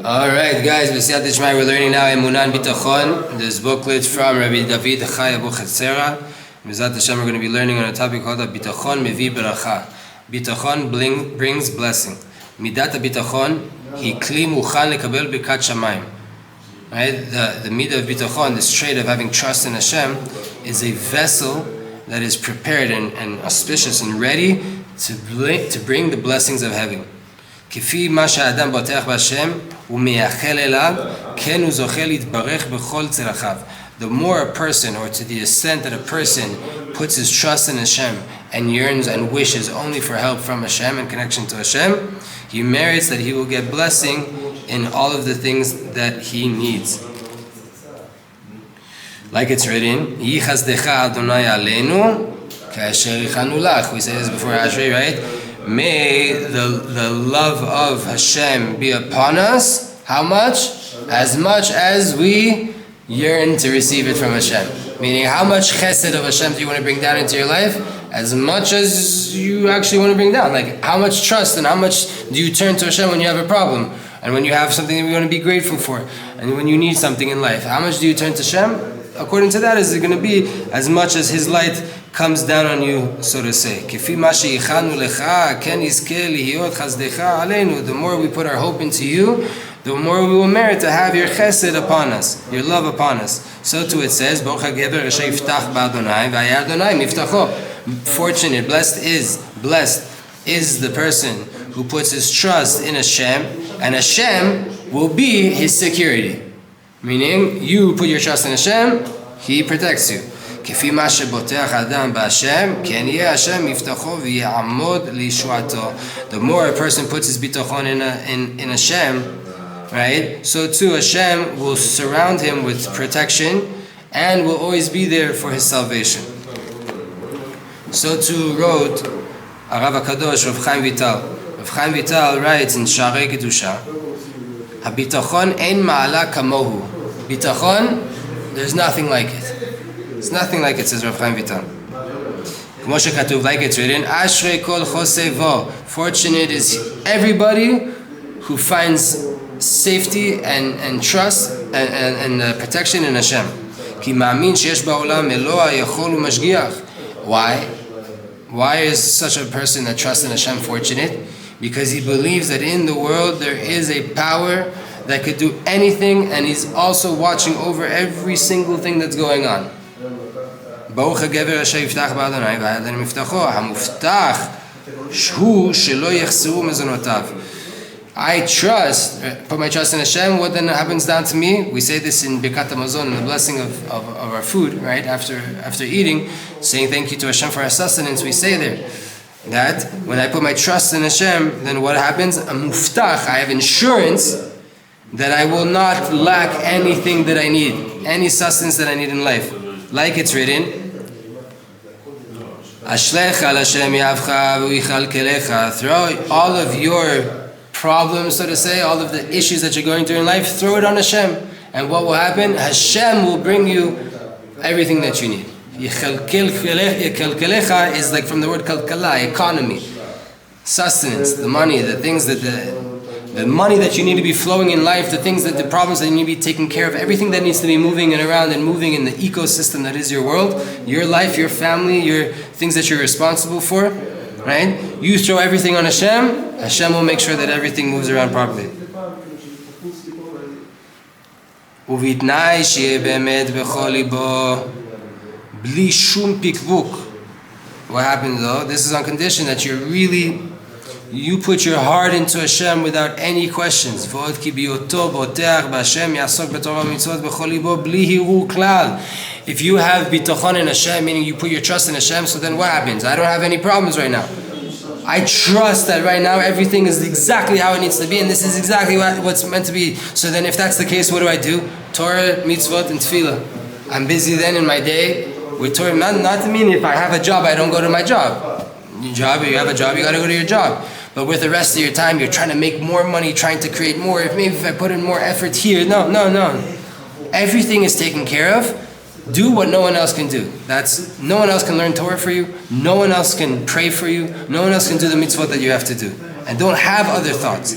Alright guys, we're learning now Emunah and Bitachon. This booklet from Rebbe David Hai Abuhatzeira. B'ezrat Hashem, we're going to be learning on a topic called Bitachon Mevi Beracha. Bitachon brings blessing. Midat Bitachon hi kli muchan lekabel birkat shamayim. Right? The midah of Bitachon, this trait of having trust in Hashem, is a vessel that is prepared and auspicious and ready to bring the blessings of heaven. כפי מה שהאדם בוטח בהשם ומייחל אליו, כן הוא זוכה להתברך בכל צרכיו. The more a person, or to the extent that a person puts his trust in Hashem and yearns and wishes only for help from Hashem and connection to Hashem, he merits that he will get blessing in all of the things that he needs. Like it's written, Yichazdecha Adonai Aleinu Ka'asher Yichanu Lach. We say this before Ashrei, right? May the love of Hashem be upon us. How much? As much as we yearn to receive it from Hashem. Meaning, how much chesed of Hashem do you want to bring down into your life? As much as you actually want to bring down. Like, how much trust and how much do you turn to Hashem when you have a problem? And when you have something that you want to be grateful for? And when you need something in life? How much do you turn to Hashem? According to that, is it going to be as much as His light comes down on you, so to say. The more we put our hope into you, the more we will merit to have your chesed upon us, your love upon us. So too it says, fortunate, blessed is the person who puts his trust in Hashem, and Hashem will be his security. Meaning, you put your trust in Hashem, He protects you. The more a person puts his bitachon in Hashem, right? So too Hashem will surround him with protection and will always be there for his salvation. So too wrote Arav HaKadosh Rav Chaim Vital. Rav Chaim Vital writes in Sharei Kedusha, "Habitachon ein ma'ala kamohu." Bitachon, there's nothing like it. It's nothing like it, says Rav Chaim Vital. K'mo shekatuv, like it's written, Ashrei kol chosevo. Fortunate is everybody who finds safety and trust and protection in Hashem. Ki ma'amin sheyesh ba'olam Eloah yachol u'mashgiach. Why? Why is such a person that trusts in Hashem fortunate? Because he believes that in the world there is a power that could do anything, and he's also watching over every single thing that's going on. I trust, put my trust in Hashem. What then happens down to me? We say this in Birkat HaMazon, in the blessing of our food, right? After eating, saying thank you to Hashem for our sustenance, we say there that when I put my trust in Hashem, then what happens? I have insurance that I will not lack anything that I need, any sustenance that I need in life. Like it's written, throw all of your problems, so to say, all of the issues that you're going through in life, throw it on Hashem. And what will happen? Hashem will bring you everything that you need. Yechelkelecha is like from the word kalkala, economy, sustenance, the money, the things that the money that you need to be flowing in life, the things that the problems that you need to be taken care of, everything that needs to be moving and around and moving in the ecosystem that is your world, your life, your family, your things that you're responsible for, right? You throw everything on Hashem, Hashem will make sure that everything moves around properly. ובתנאי שיהיה באמת בכל ליבו בלי שום פקפוק. What happens though? This is on condition that you put your heart into Hashem without any questions. If you have bitachon in Hashem, meaning you put your trust in Hashem, so then what happens? I don't have any problems right now. I trust that right now everything is exactly how it needs to be, and this is exactly what's meant to be. So then if that's the case, what do? Torah, mitzvot, and tefillah. I'm busy then in my day with Torah. Not to mean if I have a job, I don't go to my job. You have a job, you got to go to your job. But with the rest of your time, you're trying to make more money, trying to create more. If I put in more effort here, no. Everything is taken care of. Do what no one else can do. No one else can learn Torah for you. No one else can pray for you. No one else can do the mitzvot that you have to do. And don't have other thoughts.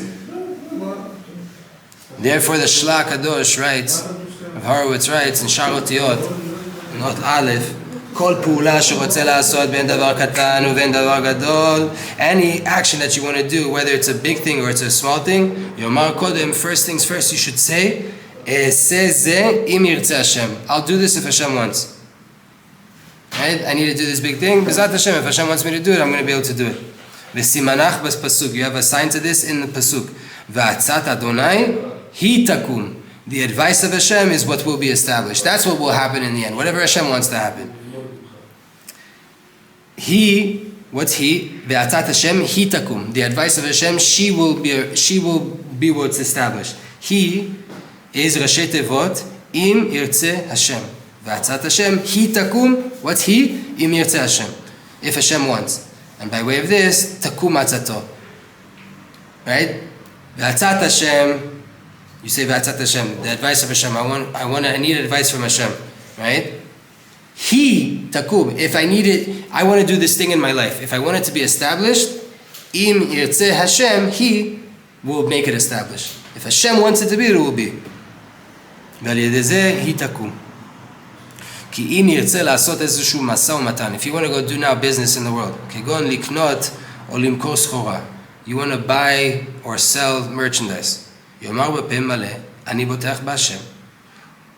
Therefore, the Shla Kadosh writes, Horowitz writes in Charlotiot, not Aleph, כל פעולה שרוצה לעשות בין דבר קטן ובין דבר גדול, any action that you want to do, whether it's a big thing or it's a small thing, יאמר קודם, first things first, you should say, אעשה זה אם ירצה השם. I'll do this if Hashem wants. Right? I need to do this big thing. B'ezrat Hashem, if Hashem wants me to do it, I'm going to be able to do it. V'simanach b'pasuk, you have a sign to this in the pasuk. V'atzat Adonai hi takum. The advice of Hashem is what will be established. That's what will happen in the end. Whatever Hashem wants to happen. What's he? V'atzat Hashem hi takum. The advice of Hashem, she will be what's established. He is Rashi Tevot im yirtzeh Hashem. V'atzat Hashem hi takum. What's he? Im yirtzeh Hashem. If Hashem wants. And by way of this, takum atzato. Right? V'atzat Hashem. You say V'atzat Hashem. The advice of Hashem. I need advice from Hashem. Right? He takum. If I need it, I want to do this thing in my life. If I want it to be established, im yirtzeh Hashem, He will make it established. If Hashem wants it to be, it will be. ועל ידי זה היא תקום. כי אם ירצה לעשות איזשהו משא ומתן, if you want to go do now business in the world, כגון לקנות או למכור סחורה, you want to buy or sell merchandise, יאמר בפה מלא, אני בוטח בהשם.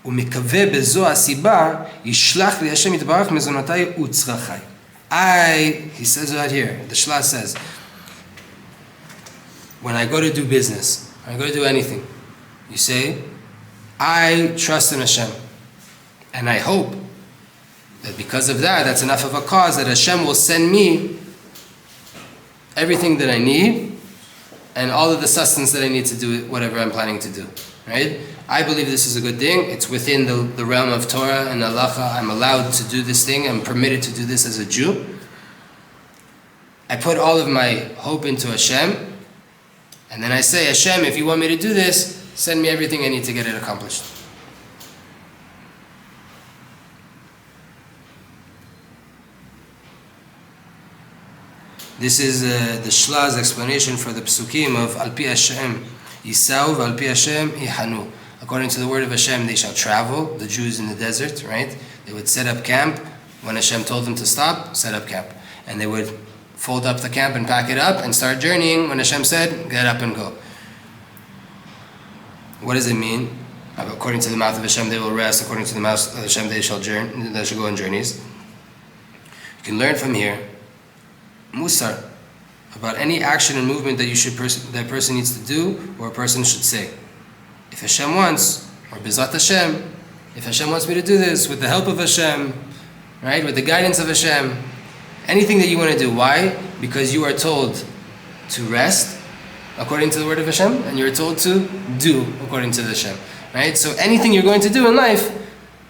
ומקווה בזו הסיבה, ישלח לי השם יתברך מזונותיי וצרכיי. He says right here, the Shla says, when I go to do business, when I go to do anything, you say, I trust in Hashem. And I hope that because of that, that's enough of a cause that Hashem will send me everything that I need and all of the sustenance that I need to do whatever I'm planning to do. Right? I believe this is a good thing. It's within the realm of Torah and halacha. I'm allowed to do this thing. I'm permitted to do this as a Jew. I put all of my hope into Hashem. And then I say, Hashem, if you want me to do this, send me everything I need to get it accomplished. This is the Shla's explanation for the Psukim of Al Pi Hashem Yisau Al Pi Hashem Yihanu. According to the word of Hashem, they shall travel, the Jews in the desert, right? They would set up camp. When Hashem told them to stop, set up camp. And they would fold up the camp and pack it up and start journeying. When Hashem said, get up and go. What does it mean? According to the mouth of Hashem, they will rest. According to the mouth of Hashem, they shall go on journeys. You can learn from here Musar about any action and movement that that person needs to do or a person should say. If Hashem wants, or B'ezrat Hashem, if Hashem wants me to do this with the help of Hashem, right, with the guidance of Hashem, anything that you want to do. Why? Because you are told to rest according to the word of Hashem, and you're told to do according to the Hashem. Right? So anything you're going to do in life,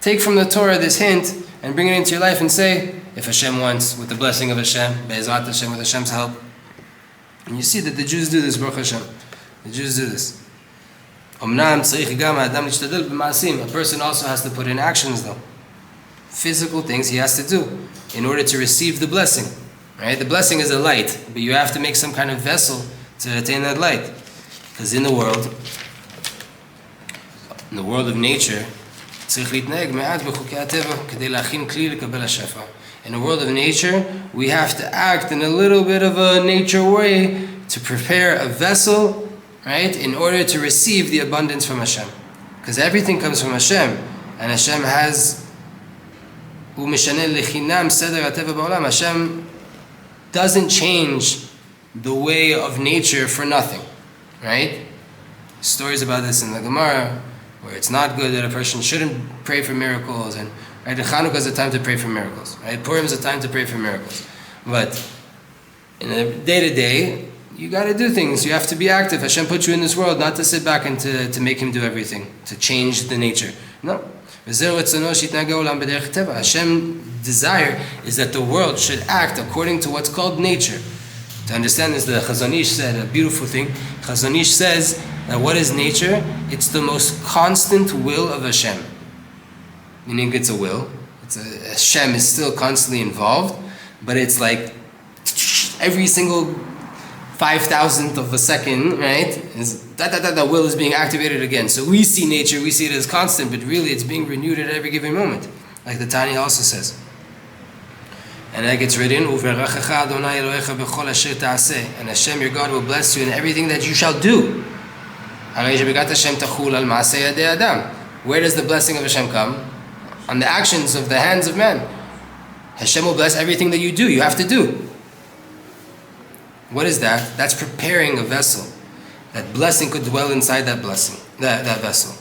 take from the Torah this hint and bring it into your life and say, if Hashem wants, with the blessing of Hashem, Be'ezrat Hashem, with Hashem's help. And you see that the Jews do this, Baruch Hashem. The Jews do this. A person also has to put in actions though. Physical things he has to do in order to receive the blessing. Right? The blessing is a light, but you have to make some kind of vessel to attain that light. Because in the world of nature, in the world of nature, we have to act in a little bit of a nature way to prepare a vessel, right, in order to receive the abundance from Hashem. Because everything comes from Hashem, and Hashem has Hashem doesn't change the way of nature for nothing, right? Stories about this in the Gemara, where it's not good that a person shouldn't pray for miracles, and right, Chanukah is a time to pray for miracles, right? Purim is a time to pray for miracles. But in the day-to-day, you got to do things. You have to be active. Hashem put you in this world not to sit back and to make Him do everything, to change the nature. No. Hashem's desire is that the world should act according to what's called nature. To understand this, the Chazon Ish said a beautiful thing. Chazon Ish says that what is nature? It's the most constant will of Hashem. Meaning it's a will. Hashem is still constantly involved, but it's like every single 5,000th of a second, right? That will is being activated again. So we see nature, we see it as constant, but really it's being renewed at every given moment, like the Tanya also says. And that gets written, and Hashem your God will bless you in everything that you shall do. Where does the blessing of Hashem come? On the actions of the hands of man. Hashem will bless everything that you do, you have to do. What is that? That's preparing a vessel. That blessing could dwell inside that blessing, that vessel.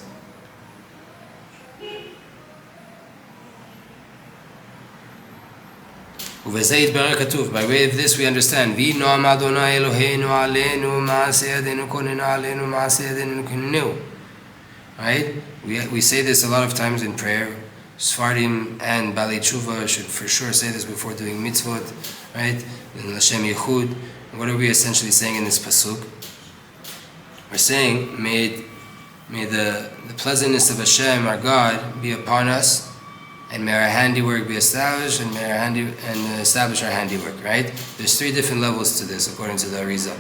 By way of this we understand. Right? We say this a lot of times in prayer. Sfardim and Balei Tshuva should for sure say this before doing mitzvot. Right? In L'Shem Yichud. What are we essentially saying in this pasuk? We're saying, may the pleasantness of Hashem, our God, be upon us, and may our handiwork be established, and may establish our handiwork. Right? There's 3 different levels to this, according to the Arizal.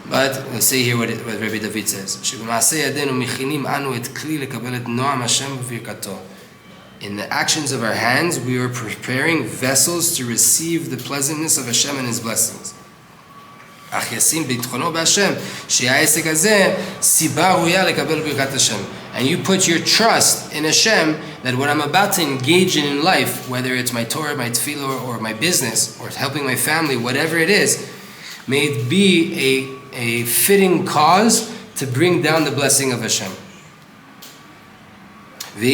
But let's see here what Rebbe David says. In the actions of our hands, we are preparing vessels to receive the pleasantness of Hashem and His blessings. And you put your trust in Hashem that what I'm about to engage in life, whether it's my Torah, my tefillah, or my business, or helping my family, whatever it is, may it be a fitting cause to bring down the blessing of Hashem. And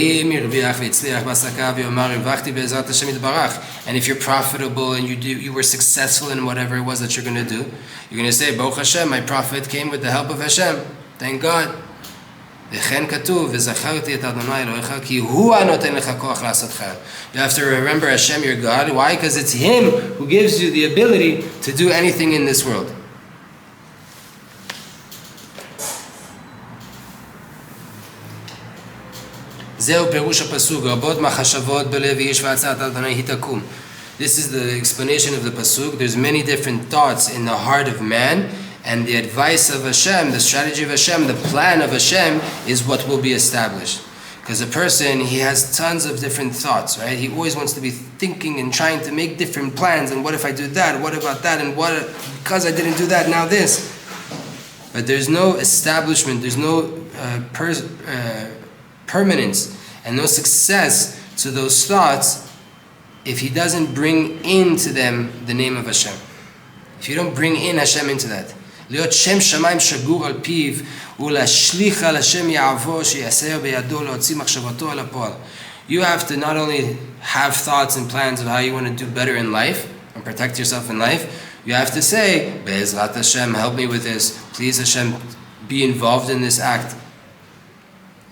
if you're profitable and you were successful in whatever it was that you're going to do, you're going to say, Baruch Hashem, my profit came with the help of Hashem. Thank God. You have to remember Hashem, your God. Why? Because it's Him who gives you the ability to do anything in this world. This is the explanation of the pasuk. There's many different thoughts in the heart of man, and the advice of Hashem, the strategy of Hashem, the plan of Hashem is what will be established. Because a person, he has tons of different thoughts, right? He always wants to be thinking and trying to make different plans. And what if I do that? What about that? And what, because I didn't do that, now this. But there's no establishment, there's no permanence and no success to those thoughts if he doesn't bring into them the name of Hashem. If you don't bring in Hashem into that. להיות שם שמיים שגור על פיו ולהשליך על השם יעבו שיעשה בידו להוציא מחשבתו על הפועל. You have to not only have thoughts and plans of how you want to do better in life and protect yourself in life, you have to say, Be'ezrat Hashem, help me with this. Please Hashem, be involved in this act.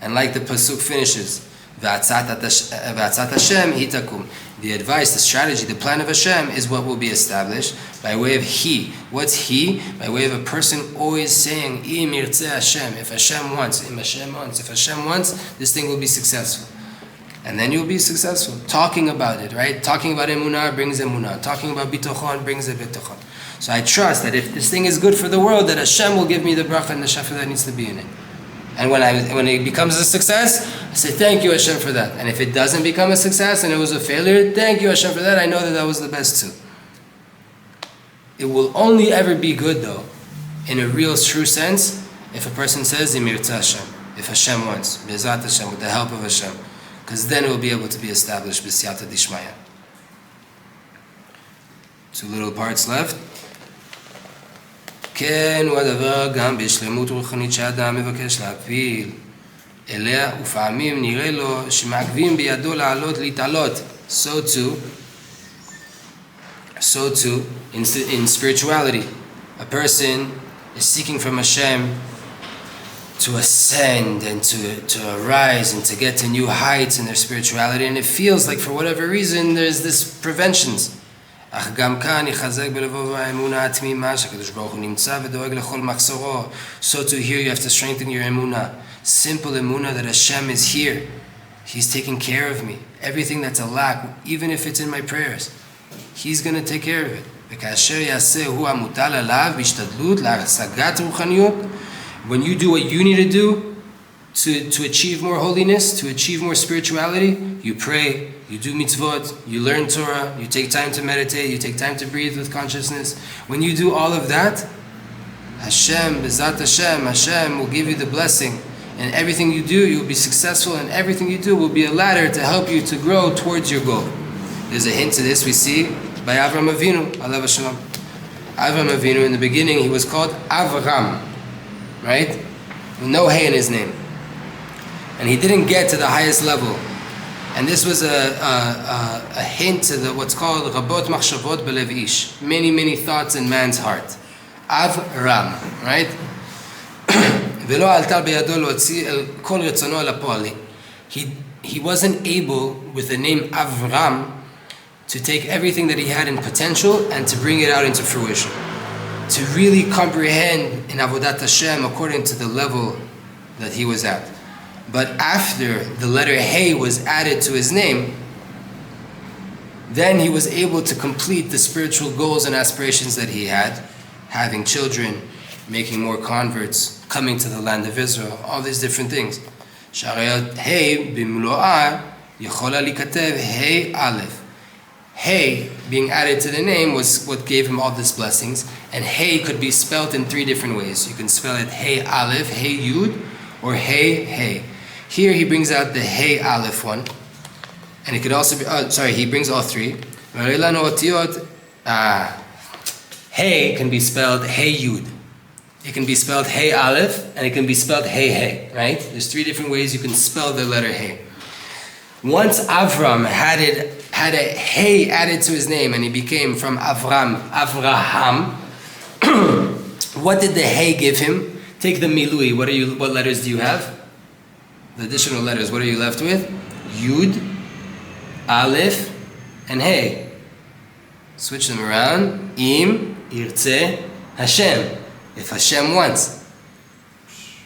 And like the pasuk finishes, V'atzat Hashem hitakum. The advice, the strategy, the plan of Hashem is what will be established by way of He. What's He? By way of a person always saying, Im yirtzeh Hashem. If Hashem wants, Im Hashem wants. If Hashem wants, this thing will be successful. And then you'll be successful. Talking about it, right? Talking about Emunah brings Emunah. Talking about Bitachon brings a Bitachon. So I trust that if this thing is good for the world, that Hashem will give me the bracha and the shefa that needs to be in it. And when it becomes a success, I say, thank you Hashem for that. And if it doesn't become a success and it was a failure, thank you Hashem for that. I know that that was the best too. It will only ever be good though, in a real true sense, if a person says, Im yirtzeh Hashem. If Hashem wants, Be'ezrat Hashem, with the help of Hashem. Because then it will be able to be established b'siyata dishmaya. 2 little parts left. כן, הוא הדבר גם בשלמות רוחנית שאדם מבקש להפיל אליה, ופעמים נראה לו שמעכבים בידו לעלות להתעלות. So too, in spirituality, a person is seeking from Hashem to ascend and to arise and to get to new heights in their spirituality, and it feels like for whatever reason there's this preventions. אך גם כאן יחזק בלבבו האמונה התמימה שהקדוש ברוך הוא נמצא ודואג לכל מחסורו. So too here you have to strengthen your emunah. Simple emunah that Hashem is here. He's taking care of me. Everything that's a lack, even if it's in my prayers, He's going to take care of it. וכאשר יעשה הוא המוטל עליו בהשתדלות להשגת רוחניות, when you do what you need to do to achieve more holiness, to achieve more spirituality, you pray, you do mitzvot, you learn Torah, you take time to meditate, you take time to breathe with consciousness. When you do all of that, Hashem, Bezat Hashem, Hashem will give you the blessing. And everything you do, you'll be successful, and everything you do will be a ladder to help you to grow towards your goal. There's a hint to this we see by Avram Avinu, alav shalom. Avram Avinu, in the beginning, he was called Avram, right? With no hay in his name. And he didn't get to the highest level. And this was a hint to what's called Rabot Machshavot Belev Ish. Many, many thoughts in man's heart. Avram, right? ולא עלתה בידו להוציא כל רצונו אל הפועל. He wasn't able, with the name Avram, to take everything that he had in potential and to bring it out into fruition. To really comprehend in Avodat Hashem according to the level that he was at. But after the letter Hey was added to his name, then he was able to complete the spiritual goals and aspirations that he had, having children, making more converts, coming to the land of Israel, all these different things. Hey bimlo'a יכולה להיכתב Hey Aleph. Hey being added to the name was what gave him all these blessings, and Hey could be spelled in three different ways. You can spell it Hey Aleph, Hey Yud, or Hey Hey. Here he brings out the Hey Aleph one, and it could also be, he brings all three. Hey can be spelled Hey Yud. It can be spelled Hey Aleph, and it can be spelled Hey Hey, right? There's three different ways you can spell the letter Hey. Once Avram had a Hey added to his name, and he became from Avraham, what did the Hey give him? Take the Milui. What letters do you have? The additional letters. What are you left with? Yud, Aleph, and Hey. Switch them around. Im, Irtze, Hashem. If Hashem wants.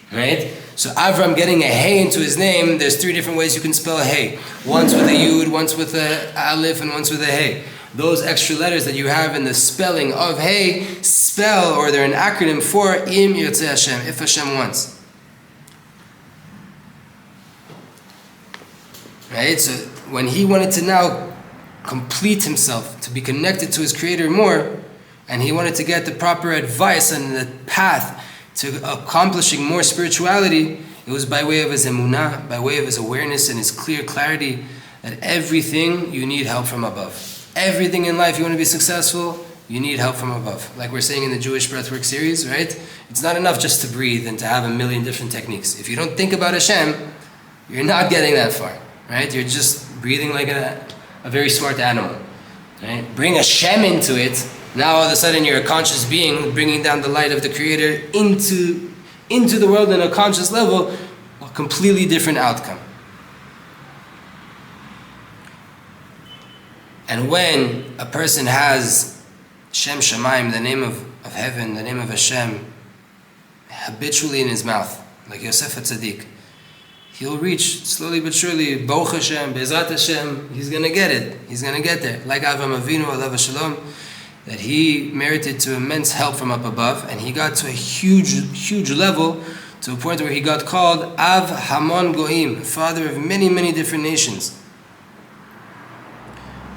Right? So Avram getting a Hey into his name, there's three different ways you can spell Hey. Once with a Yud, once with a Aleph, and once with a Hey. Those extra letters that you have in the spelling of Hey spell, or they're an acronym for Im Yirtzeh Hashem, if Hashem wants. Right? So when he wanted to now complete himself, to be connected to his Creator more, and he wanted to get the proper advice and the path to accomplishing more spirituality, it was by way of his emunah, by way of his awareness and his clear clarity that everything you need help from above. Everything in life you want to be successful, you need help from above. Like we're saying in the Jewish Breathwork series, right? It's not enough just to breathe and to have a million different techniques. If you don't think about Hashem, you're not getting that far, right? You're just breathing like a very smart animal, right? Bring Hashem into it. Now all of a sudden you're a conscious being bringing down the light of the Creator into the world on a conscious level, a completely different outcome. And when a person has Shem Shemaim, the name of heaven, the name of Hashem, habitually in his mouth, like Yosef HaTzadik, he'll reach slowly but surely, Baruch Hashem, Bezrat Hashem, he's going to get it. He's going to get there. Like Avram Avinu, alav shalom, that he merited to immense help from up above, and he got to a huge level, to a point where he got called Av Hamon Goim, father of many, many different nations.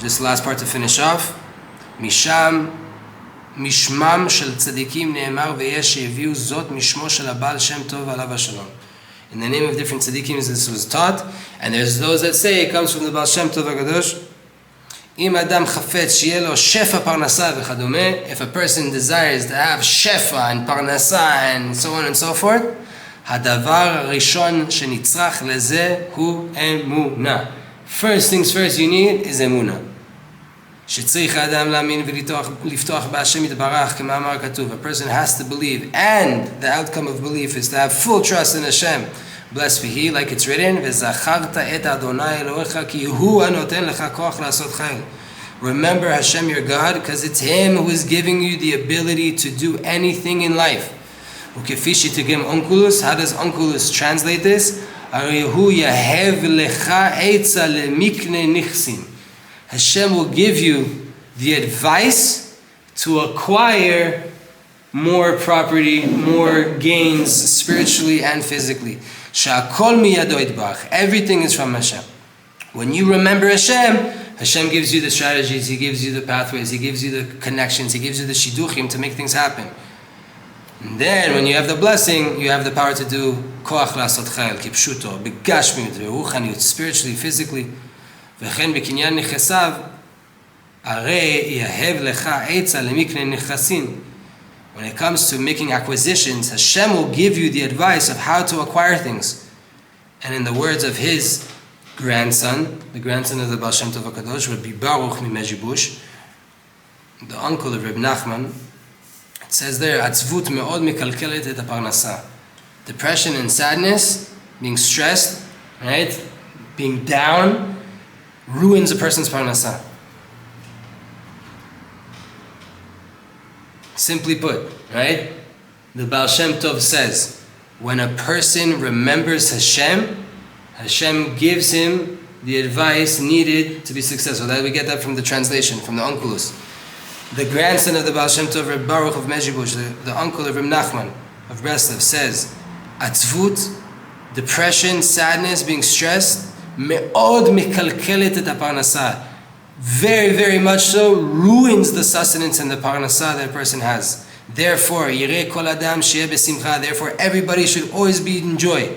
Just the last part to finish off. Misham, Mishmam shel tzadikim ne'emar ve'yesh she'eviu zot mishmo shel Abal Shem Tov alav shalom. In the name of different tzadikim, this was taught, and there's those that say it comes from the Baal Shem Tov HaKadosh. Im adam chafetz shi'eh lo shefa parnasa v'chadumeh. If a person desires to have shefa and parnasa and so on and so forth, hadavar rishon shenitzrach leze hu emunah. First things first you need is emunah. שצריך האדם להאמין ולפתוח בהשם יתברך כמאמר כתוב. A person has to believe, and the outcome of belief is to have full trust in Hashem. Blessed be He, like it's written, וזכרת את אדוני אלוהיך כי הוא הנותן לך כוח לעשות חיל. Remember Hashem your God, because it's Him who is giving you the ability to do anything in life. וכפי שתרגם אונקולוס, how does Onkelos translate this? הרי הוא יהב לך עצה למקנה נכסים. Hashem will give you the advice to acquire more property, more gains spiritually and physically. Sha'akol miyado yitbarach. Everything is from Hashem. When you remember Hashem, Hashem gives you the strategies, He gives you the pathways, He gives you the connections, He gives you the shiduchim to make things happen. And then when you have the blessing, you have the power to do koach la'asot chayil, kipshuto, begashmiyut, veruchaniyut, spiritually, physically. V'chen b'kinyan nichesav, arei yahev lecha eitza lemikne nichasin. When it comes to making acquisitions, Hashem will give you the advice of how to acquire things. And in the words of His grandson, the grandson of the Baal Shem Tov HaKadosh, would be Baruch Mimezhibush, the uncle of Reb Nachman. It says there, Atzvut me'od mikalkelet et aparnasa. Depression and sadness, being stressed, right, being down, ruins a person's parnasa. Simply put, right, the Baal Shem Tov says, when a person remembers Hashem, Hashem gives him the advice needed to be successful. That we get that from the translation, from the Onkelos. The grandson of the Baal Shem Tov, Reb Baruch of Mezhibush, the uncle of Reb Nachman of Breslov, says, Atzvut, depression, sadness, being stressed, me'od mikalkelet et aparnasa. Very, very much so, ruins the sustenance and the parnasa that a person has. Therefore, yireh kol adam sheyeh besimcha. Therefore, everybody should always be in joy.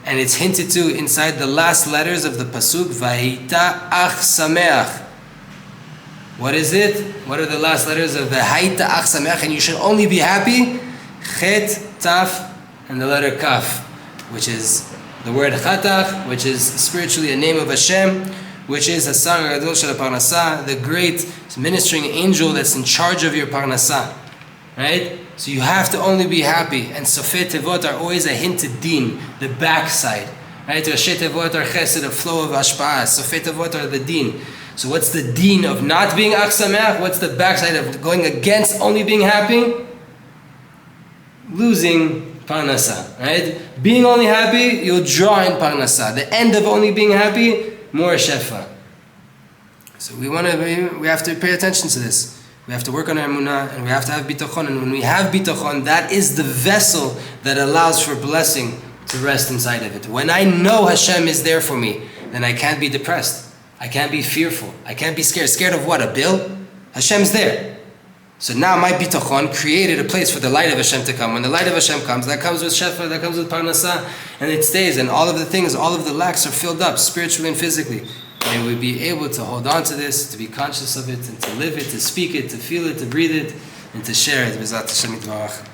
And it's hinted to inside the last letters of the pasuk, Vahita ach sameach. What is it? What are the last letters of the Vahita ach sameach? And you should only be happy. Chet, taf, and the letter kaf, which is the word chatach, which is spiritually a name of Hashem, which is Hasar Gadol Shel Parnasa, the great ministering angel that's in charge of your parnasa. Right? So you have to only be happy. And Sofei Tevot are always a hint to din, the backside. Right? Rashi Tevot are chesed, a flow of hashpa'ah. Sofei Tevot are the din. So what's the din of not being ach sameach? What's the backside of going against only being happy? Losing parnasa. Right? Being only happy, you'll draw in parnasa. The end of only being happy, more shefa. So we have to pay attention to this. We have to work on our emunah, and we have to have bitachon. And when we have bitachon, that is the vessel that allows for blessing to rest inside of it. When I know Hashem is there for me, then I can't be depressed. I can't be fearful. I can't be scared. Scared of what? A bill? Hashem's there. So now my bitachon created a place for the light of Hashem to come. When the light of Hashem comes, that comes with shefa, that comes with parnasa, and it stays. And all of the things, all of the lacks are filled up, spiritually and physically. And we'll be able to hold on to this, to be conscious of it, and to live it, to speak it, to feel it, to breathe it, and to share it. B'ezrat Hashem yitbarach.